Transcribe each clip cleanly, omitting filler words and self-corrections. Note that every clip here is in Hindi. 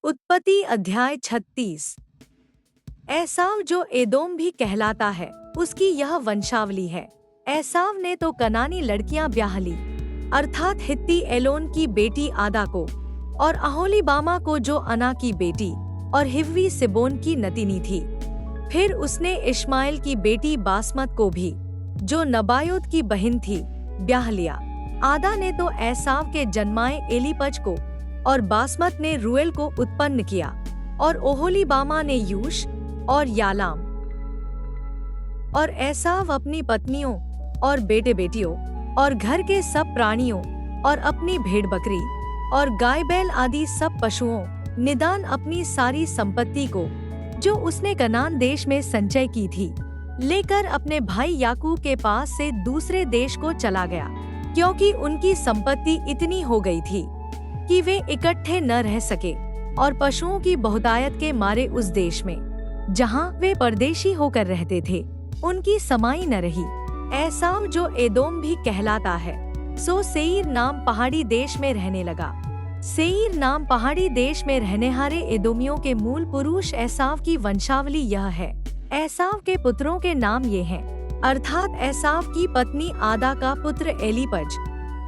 उत्पत्ति अध्याय 36। एसाव जो एदोम भी कहलाता है, उसकी यह वंशावली है। एसाव ने तो कनानी लड़कियां ब्याह ली, अर्थात हित्ती एलोन की बेटी आदा को, और अहोलीबामा को जो अना की बेटी और हिव्वी सिबोन की नतीनी थी। फिर उसने इश्माएल की बेटी बासमत को भी, जो नबायोत की बहन थी, ब्याह लिया। आदा ने तो एसाव के जन्माए एलीपज को, और बासमत ने रूएल को उत्पन्न किया, और ओहोलीबामा ने यूश और यालाम। और एसाव अपनी पत्नियों और बेटे बेटियों और घर के सब प्राणियों और अपनी भेड़ बकरी और गाय बैल आदि सब पशुओं, निदान अपनी सारी संपत्ति को, जो उसने कनान देश में संचय की थी, लेकर अपने भाई याकूब के पास से दूसरे देश को चला गया, क्योंकि उनकी संपत्ति इतनी हो गई थी कि वे इकट्ठे न रह सके, और पशुओं की बहुतायत के मारे उस देश में, जहाँ वे परदेशी होकर रहते थे, उनकी समाई न रही। एसाव जो एदोम भी कहलाता है, सो सेईर नाम पहाड़ी देश में रहने लगा। सेईर नाम पहाड़ी देश में रहनेहारे एदोमियों के मूल पुरुष एसाव की वंशावली यह है। एसाव के पुत्रों के नाम ये हैं, अर्थात एसाव की पत्नी आदा का पुत्र एलीपज,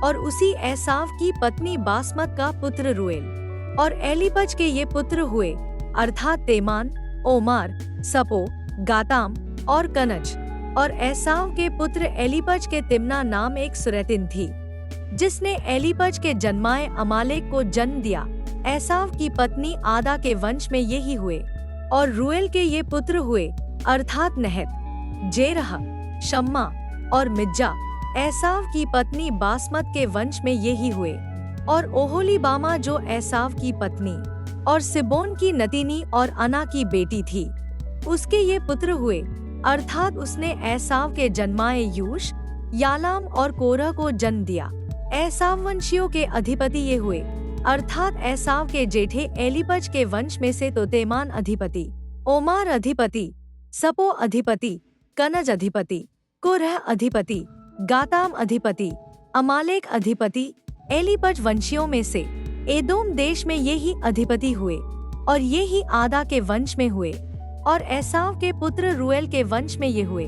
और उसी एसाव की पत्नी बासमत का पुत्र रूएल। और एलीपज के ये पुत्र हुए, अर्थात तेमान, ओमार, सपो, गाताम और कनज। और एसाव के पुत्र एलीपज के तिम्ना नाम एक सुरैतिन थी, जिसने एलीपज के जन्माए अमालेक को जन्म दिया। एसाव की पत्नी आदा के वंश में यही हुए। और रूएल के ये पुत्र हुए, अर्थात नहत, जेरह, शम्मा और मिज्जा। एसाव की पत्नी बासमत के वंश में यही हुए। और ओहोलीबामा जो एसाव की पत्नी और सिबोन की नतीनी और अना की बेटी थी, उसके ये पुत्र हुए, अर्थात उसने एसाव के जन्माए यूश, यालाम और कोरह को जन्म दिया। एसाव वंशियों के अधिपति ये हुए, अर्थात एसाव के जेठे एलीपज के वंश में से तो तेमान अधिपति, ओमार अधिपति, सपो अधिपति, कनज अधिपति, कोरह अधिपति, गाताम अधिपति, अमालेक अधिपति। एलीपज वंशियों में से एदोम देश में ये ही अधिपति हुए, और ये ही आदा के वंश में हुए। और एसाव के पुत्र रूएल के वंश में ये हुए,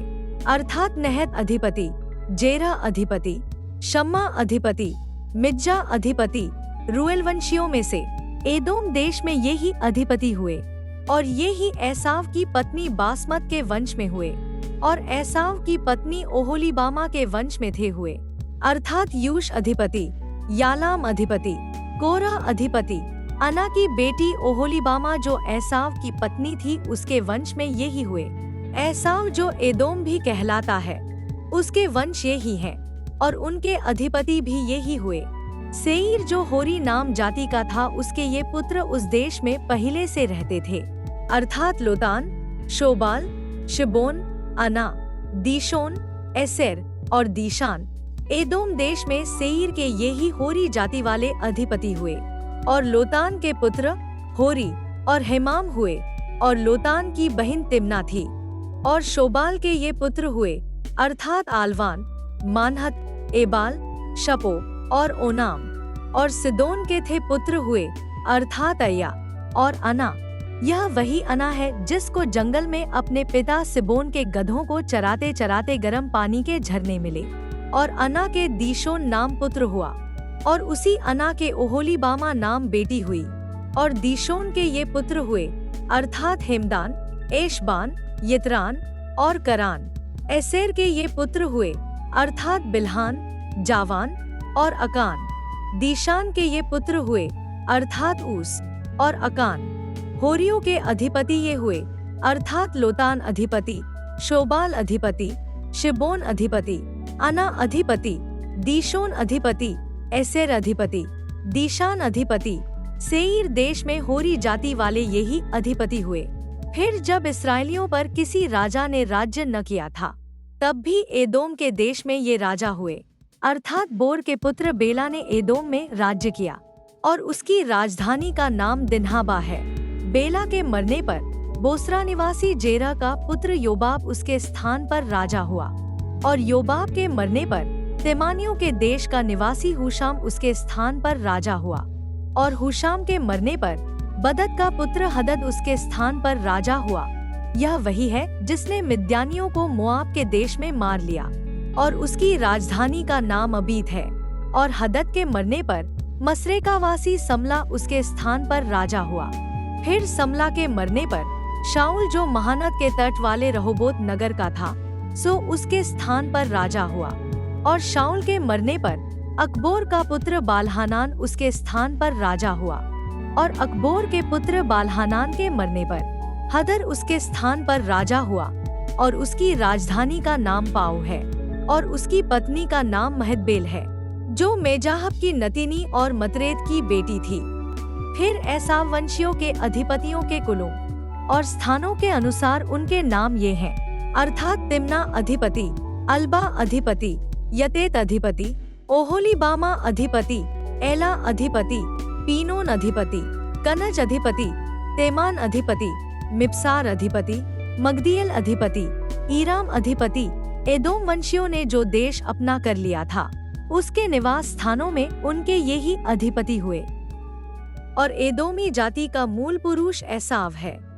अर्थात नहत अधिपति, जेरह अधिपति, शम्मा अधिपति, मिज्जा अधिपति। रूएल वंशियों में से एदोम देश में ये ही अधिपति हुए, और ये ही एसाव की पत्नी बासमत के वंश में हुए, और एसाव की पत्नी ओहोलीबामा के वंश में थे हुए, अर्थात यूश अधिपति, यालाम अधिपति, कोरह अधिपति। अना की बेटी ओहोलीबामा जो एसाव की पत्नी थी, उसके वंश में ये ही हुए। एसाव जो एदोम भी कहलाता है, उसके वंश ये ही हैं, और उनके अधिपति भी ये ही हुए। सेईर जो होरी नाम जाति का था, उसके ये पुत्र उस देश में पहले से रहते थे, अर्थात लोतान, शोबाल, शिबोन, अना, दीशोन, एसेर और दीशान। एदोम देश में सेईर के ये ही होरी जाति वाले अधिपति हुए। और लोतान के पुत्र होरी और हेमाम हुए, और लोतान की बहन तिम्ना थी। और शोबाल के ये पुत्र हुए, अर्थात आलवान, मानहत, एबाल, शपो और ओनाम। और सिदोन के थे पुत्र हुए, अर्थात अय्या और अना। यह वही अना है जिसको जंगल में अपने पिता सिबोन के गधों को चराते चराते गर्म पानी के झरने मिले। और अना के दीशोन नाम पुत्र हुआ, और उसी अना के ओहोलीबामा नाम बेटी हुई। और दीशोन के ये पुत्र हुए, अर्थात हेमदान, एशबान, यित्रान और करान। एसेर के ये पुत्र हुए, अर्थात बिल्हान, जावान और अकान। दीशान के ये पुत्र हुए, अर्थात ऊस और अकान। होरियों के अधिपति ये हुए, अर्थात लोतान अधिपति, शोबाल अधिपति, शिबोन अधिपति, अना अधिपति, दीशोन अधिपति, एसेर अधिपति, दीशान अधिपति। सेईर देश में होरी जाति वाले यही अधिपति हुए। फिर जब इस्राएलियों पर किसी राजा ने राज्य न किया था, तब भी एदोम के देश में ये राजा हुए, अर्थात बोर के पुत्र बेला ने एदोम में राज्य किया, और उसकी राजधानी का नाम दिन्हाबा है। बेला के मरने पर बोसरा निवासी जेरह का पुत्र योबाब उसके स्थान पर राजा हुआ, और योबाब के मरने पर तेमानियों के देश का निवासी हुशाम उसके स्थान पर राजा हुआ। और हुशाम के मरने पर बदद का पुत्र हदद उसके स्थान पर राजा हुआ। यह वही है जिसने मिद्यानियों को मोआब के देश में मार लिया और उसकी राजधानी का नाम अबीद है। और हदद के मरने पर मसरेकावासी समला उसके स्थान पर राजा हुआ। फिर समला के मरने पर शाऊल जो महानद के तट वाले रहोबोत नगर का था, सो उसके स्थान पर राजा हुआ। और शाऊल के मरने पर अकबोर का पुत्र बालहानान उसके स्थान पर राजा हुआ। और अकबोर के पुत्र बालहानान के मरने पर हदर उसके स्थान पर राजा हुआ। और उसकी राजधानी का नाम पाऊ है और उसकी पत्नी का नाम महतबेल है, जो मेजाहब की नतिनी और मतरेद की बेटी थी। फिर एसाव वंशियों के अधिपतियों के कुलों और स्थानों के अनुसार उनके नाम ये हैं, अर्थात तिम्ना अधिपति, अल्बा अधिपति, यतेत अधिपति, ओहोलीबामा अधिपति, एला अधिपति, पीनोन अधिपति, कनज अधिपति, तेमान अधिपति, मिप्सार अधिपति, मगदियल अधिपति, ईराम अधिपति। एदोम वंशियों ने जो देश अपना कर लिया था, उसके निवास स्थानों में उनके यही अधिपति हुए। और एदोमी जाति का मूल पुरुष एसाव है।